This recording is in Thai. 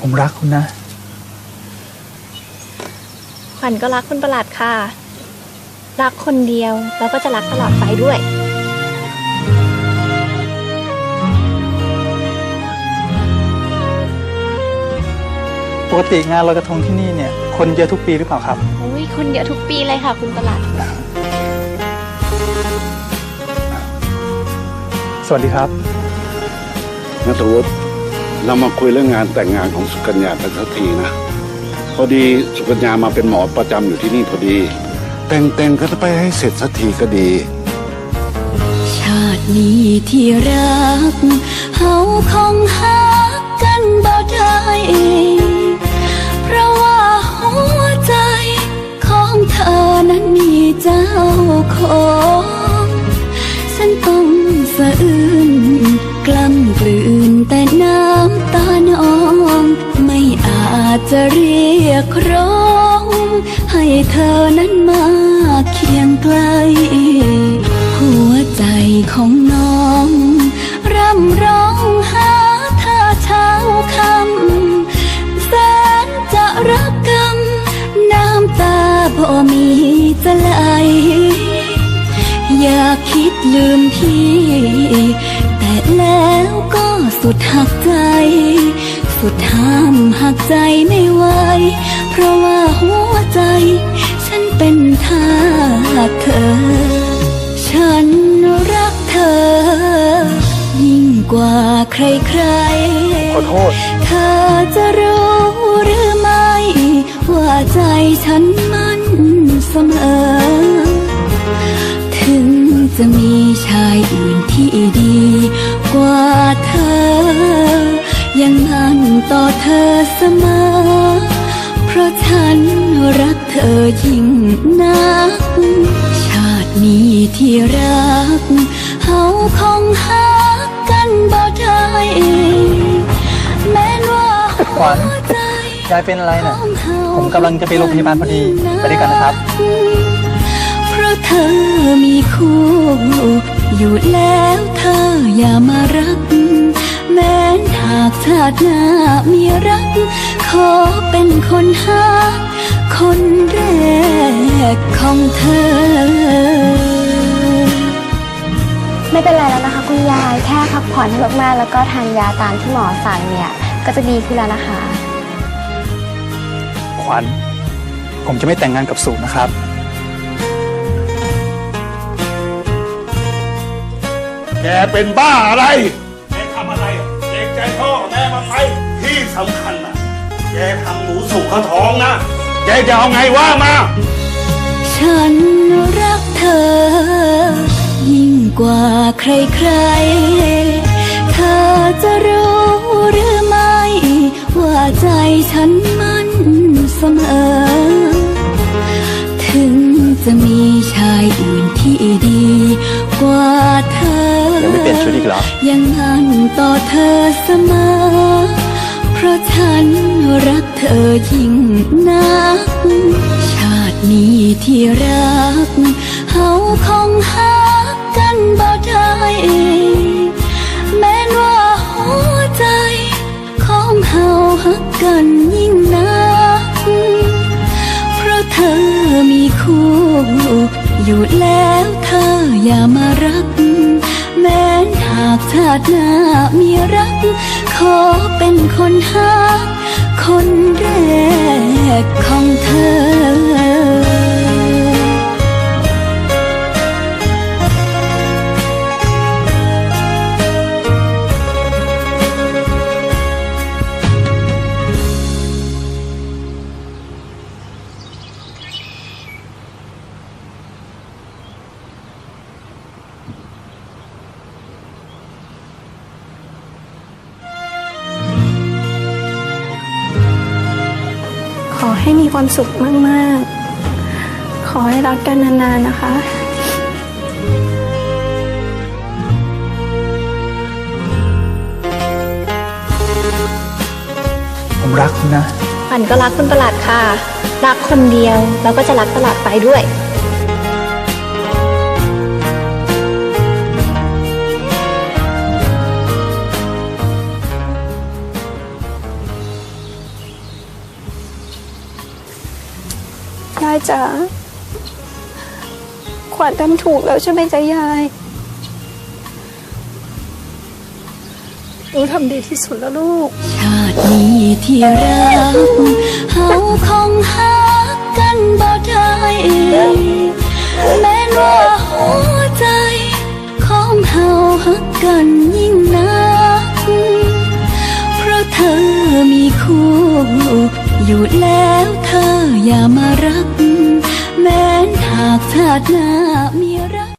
ผมรักคุณนะขวัญก็รักคุณประหลัดค่ะรักคนเดียวแล้วก็จะรักตลอดไปด้วยปกติงานลอยกระทงที่นี่เนี่ยคนเยอะทุกปีหรือเปล่าครับอุ้ยคนเยอะทุกปีเลยค่ะคุณประหลัดสวัสดีครับณัฐวุฒิเรามาคุยเรื่องงานแต่งงานของสุกัญญากันสักทีนะพอดีสุกัญญามาเป็นหมอประจำอยู่ที่นี่พอดีแต่งก็จะไปให้เสร็จสักทีก็ดีชาตินี้ที่รักเฮาคงหากันบ่ได้เพราะว่าหัวใจของเธอนั้นมีเจ้าของฉันต้องสะอื้นกล้ำกลืนแต่น้ำตานองไม่อาจจะเรียกร้องให้เธอนั้นมาเคียงไกลหัวใจของน้องร่ำร้องหาเธอเช้าค่ำแสนจะรักกำน้ำตาบ่มีจะไหลอยากคิดลืมพี่แต่แล้วก็สุดหักใจสุดห้ามหักใจไม่ไหวเพราะว่าหัวใจฉันเป็นทาสเธอฉันรักเธอยิ่งกว่าใครๆขอโทษเธอจะรู้หรือไม่ว่าใจฉันมันเสมอถึงจะมีชายอื่นที่ดีกว่าเธอยังมั่นต่อเธอเสมอเพราะฉันรักเธอยิ่งนักชาตินี้ที่รักเฮาคงหากันบ่ได้แม้ว่าขวัญยายเป็นอะไรน่ะผมกำลังจะไปโรงพยาบาลพอดีไปด้วยกันนะครับเพราะเธอมีคู่อยู่แล้วเธออย่ามารักแม้หากชาติหน้ามีรักขอเป็นคนหาคนแรกของเธอไม่เป็นไรแล้วนะคะคุณยายแค่พักผ่อนให้มากๆแล้วก็ทานยาตามที่หมอสั่งเนี่ยก็จะดีขึ้นแล้วนะคะขวัญผมจะไม่แต่งงานกับสุนะครับแกเป็นบ้าอะไรแกทำอะไรเกรงใจพ่อแม่มาไหมที่สำคัญนะแกทำหนูสุกเขาท้องนะแกจะเอาไงว่ามาฉันรักเธอยิ่งกว่าใครๆเธอจะรู้หรือไม่ว่าใจฉันมันเสมอถึงจะมีชายอื่นที่ดีกว่าเธอยังไม่เปลี่ยนชุดอีกเหรอยังมั่นต่อเธอเสมอเพราะฉันรักเธอยิ่งนักชาตินี้ที่รักเฮาคงหากันบ่ได้แม้ว่าหัวใจของเฮาหักกันยิ่งนักเพราะเธอมีคู่อยู่แล้วเธออย่ามารักแม้หากชาติหน้ามีรักขอเป็นคนหาคนแรกของเธอขอให้มีความสุขมากๆขอให้รักกันนานๆนะคะผมรักคุณนะขวัญก็รักคุณประหลัดค่ะรักคนเดียวแล้วก็จะรักตลอดไปด้วย ผ ยายจ๋าขวัญทำถูกแล้วใช่ไหมจ๊ะยายหนูทำดีที่สุดแล้วลูก ชาตินี้ที่รักเฮาคงหากันบ่ได้แม้ว่าหัวใจของเฮาฮักกันยิ่งนักเพราะเธอมีคู่อยู่แล้วเธออย่ามารักแม้หากชาติหน้ามีรัก